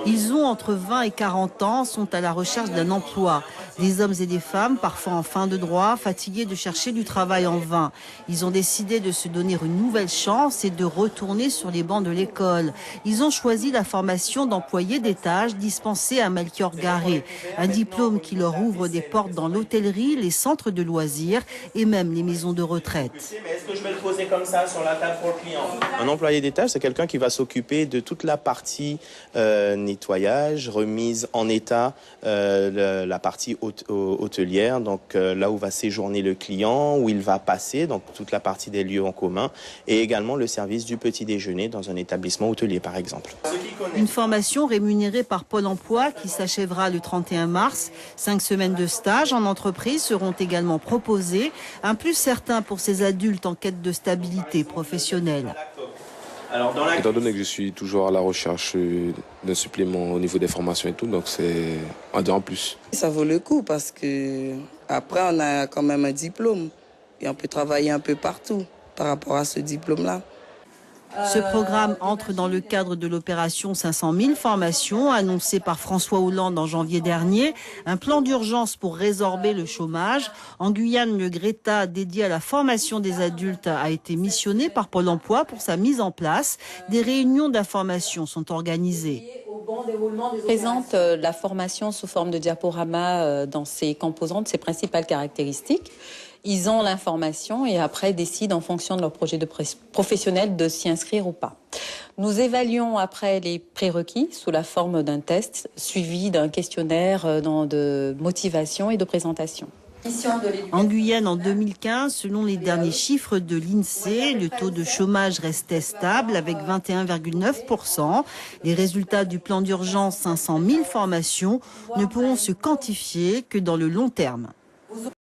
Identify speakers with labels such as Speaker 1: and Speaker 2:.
Speaker 1: Ils ont entre 20 et 40 ans, sont à la recherche d'un emploi. Des hommes et des femmes, parfois en fin de droit, fatigués de chercher du travail en vain. Ils ont décidé de se donner une nouvelle chance et de retourner sur les bancs de l'école. Ils ont choisi la formation d'employés d'étage dispensée à Melchior Garé. Un diplôme qui leur ouvre des portes dans l'hôtellerie, les centres de loisirs et même les maisons de retraite.
Speaker 2: Mais est-ce que je vais le poser comme ça sur la table pour le client? Un employé d'étage, c'est quelqu'un qui va s'occuper de toute la partie nettoyage, remise en état, la partie hôtelière, donc là où va séjourner le client, où il va passer, donc toute la partie des lieux en commun, et également le service du petit déjeuner dans un établissement hôtelier par exemple.
Speaker 1: Une formation rémunérée par Pôle emploi qui s'achèvera le 31 mars. 5 semaines de stage en entreprise seront également proposées, un plus certain pour ces adultes en quête de stabilité professionnelle.
Speaker 3: Étant donné que je suis toujours à la recherche d'un supplément au niveau des formations et tout, donc c'est un en plus.
Speaker 4: Ça vaut le coup parce que après on a quand même un diplôme et on peut travailler un peu partout par rapport à ce diplôme-là.
Speaker 1: Ce programme entre dans le cadre de l'opération 500 000 formations annoncée par François Hollande en janvier dernier. Un plan d'urgence pour résorber le chômage. En Guyane, le Greta dédié à la formation des adultes a été missionné par Pôle emploi pour sa mise en place. Des réunions d'information sont organisées.
Speaker 5: On présente la formation sous forme de diaporama dans ses composantes, ses principales caractéristiques. Ils ont l'information et après décident en fonction de leur projet de professionnel de s'y inscrire ou pas. Nous évaluons après les prérequis sous la forme d'un test suivi d'un questionnaire de motivation et de présentation.
Speaker 1: En Guyane, en 2015, selon les derniers chiffres de l'INSEE, le taux de chômage restait stable avec 21,9%. Les résultats du plan d'urgence 500 000 formations ne pourront se quantifier que dans le long terme.